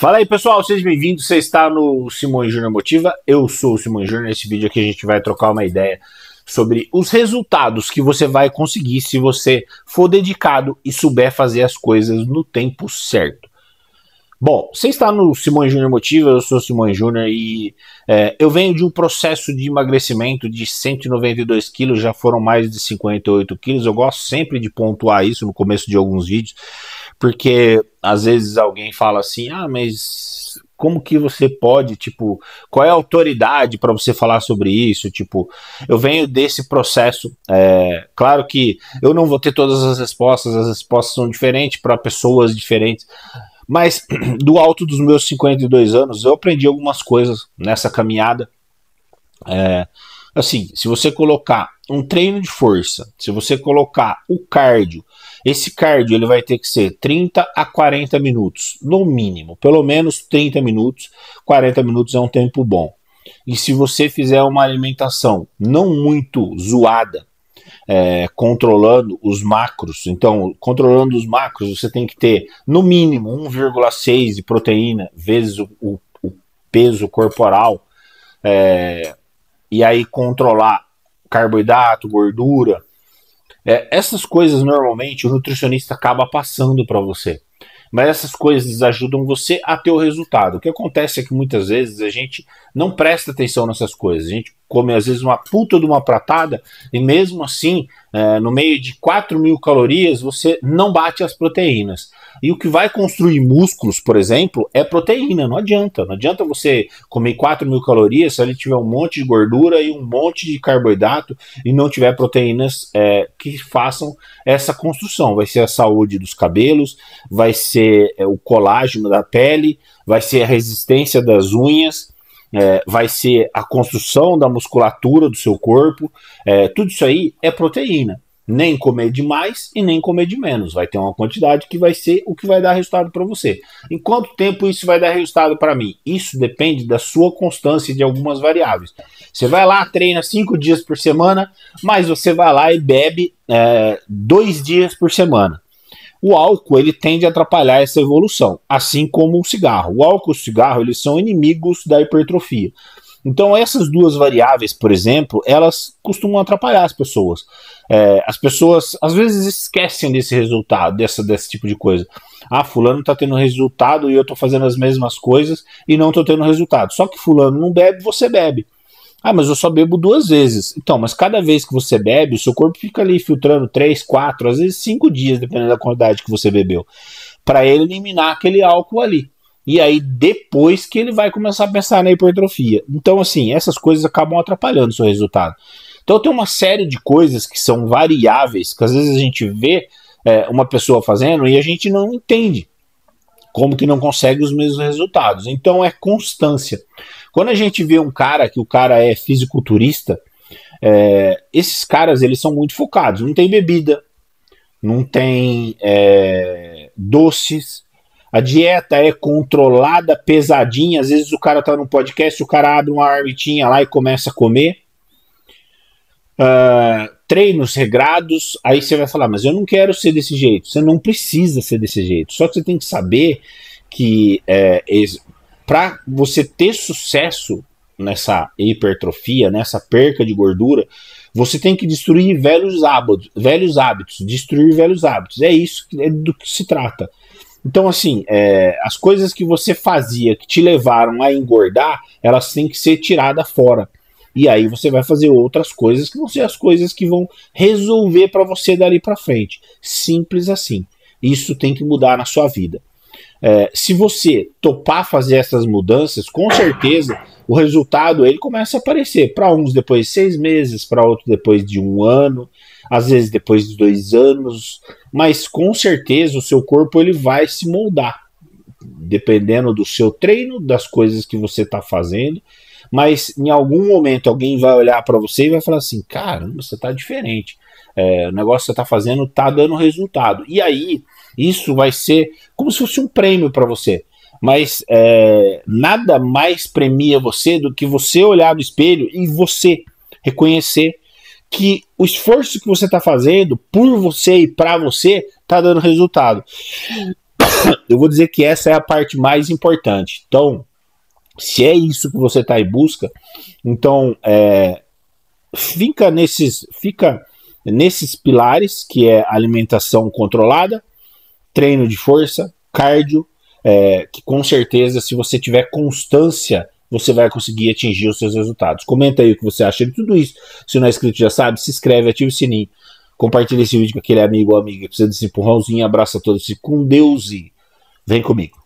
Fala aí, pessoal, sejam bem-vindos. Você está no Simões Júnior Motiva. Eu sou o Simões Júnior. Nesse vídeo aqui a gente vai trocar uma ideia sobre os resultados que você vai conseguir se você for dedicado e souber fazer as coisas no tempo certo. Bom, você está no Simões Júnior Motiva, eu sou o Simões Júnior e eu venho de um processo de emagrecimento de 192 quilos, já foram mais de 58 quilos. Eu gosto sempre de pontuar isso no começo de alguns vídeos, porque às vezes alguém fala assim, mas como que você pode, tipo, qual é a autoridade para você falar sobre isso? Tipo, eu venho desse processo, claro que eu não vou ter todas as respostas são diferentes para pessoas diferentes, mas do alto dos meus 52 anos eu aprendi algumas coisas nessa caminhada. Assim, se você colocar um treino de força, se você colocar o cardio, esse cardio ele vai ter que ser 30 a 40 minutos, no mínimo, pelo menos 30 minutos, 40 minutos é um tempo bom. E se você fizer uma alimentação não muito zoada, controlando os macros, então, controlando os macros, você tem que ter, no mínimo, 1,6 de proteína vezes o peso corporal, e aí controlar carboidrato, gordura. Essas coisas normalmente o nutricionista acaba passando para você, mas essas coisas ajudam você a ter o resultado. O que acontece é que muitas vezes a gente não presta atenção nessas coisas, a gente come às vezes uma puta de uma pratada e mesmo assim, no meio de 4.000 calorias você não bate as proteínas. E o que vai construir músculos, por exemplo, é proteína. Não adianta você comer 4.000 calorias se ele tiver um monte de gordura e um monte de carboidrato e não tiver proteínas que façam essa construção. Vai ser a saúde dos cabelos, vai ser o colágeno da pele, vai ser a resistência das unhas, vai ser a construção da musculatura do seu corpo. Tudo isso aí é proteína. Nem comer demais e nem comer de menos. Vai ter uma quantidade que vai ser o que vai dar resultado para você. Em quanto tempo isso vai dar resultado para mim? Isso depende da sua constância de algumas variáveis. Você vai lá, treina 5 dias por semana, mas você vai lá e bebe 2 dias por semana. O álcool ele tende a atrapalhar essa evolução, assim como o cigarro. O álcool e o cigarro eles são inimigos da hipertrofia. Então essas duas variáveis, por exemplo, elas costumam atrapalhar as pessoas. As pessoas às vezes esquecem desse resultado, desse tipo de coisa. Fulano está tendo resultado e eu estou fazendo as mesmas coisas e não estou tendo resultado. Só que fulano não bebe, você bebe. Mas eu só bebo 2 vezes. Então, mas cada vez que você bebe, o seu corpo fica ali filtrando 3, 4, às vezes 5 dias, dependendo da quantidade que você bebeu, para ele eliminar aquele álcool ali. E aí depois que ele vai começar a pensar na hipertrofia. Então assim, essas coisas acabam atrapalhando o seu resultado. Então tem uma série de coisas que são variáveis, que às vezes a gente vê uma pessoa fazendo e a gente não entende como que não consegue os mesmos resultados. Então é constância. Quando a gente vê um cara que o cara é fisiculturista, esses caras eles são muito focados. Não tem bebida, não tem doces. A dieta é controlada, pesadinha. Às vezes o cara tá num podcast, o cara abre uma marmitinha lá e começa a comer. Treinos regrados. Aí você vai falar, mas eu não quero ser desse jeito. Você não precisa ser desse jeito. Só que você tem que saber que para você ter sucesso nessa hipertrofia, nessa perca de gordura, você tem que destruir velhos hábitos. Destruir velhos hábitos. É isso do que se trata. Então assim, as coisas que você fazia que te levaram a engordar, elas têm que ser tiradas fora. E aí você vai fazer outras coisas que vão ser as coisas que vão resolver para você dali para frente. Simples assim. Isso tem que mudar na sua vida. Se você topar fazer essas mudanças, com certeza o resultado ele começa a aparecer. Para uns depois de 6 meses, para outros depois de 1 ano, às vezes depois de 2 anos, mas com certeza o seu corpo ele vai se moldar, dependendo do seu treino, das coisas que você está fazendo, mas em algum momento alguém vai olhar para você e vai falar assim, caramba, você está diferente, o negócio que você está fazendo está dando resultado, e aí isso vai ser como se fosse um prêmio para você, mas nada mais premia você do que você olhar no espelho e você reconhecer que o esforço que você está fazendo por você e para você está dando resultado. eu vou dizer que essa é a parte mais importante. Então, se é isso que você está em busca, então fica nesses pilares, que é alimentação controlada, treino de força, cardio, que com certeza, se você tiver constância, você vai conseguir atingir os seus resultados. Comenta aí o que você acha de tudo isso. Se não é inscrito, já sabe, se inscreve, ativa o sininho, compartilha esse vídeo com aquele amigo ou amiga que precisa desse empurrãozinho. Abraço a todos, com Deus e vem comigo.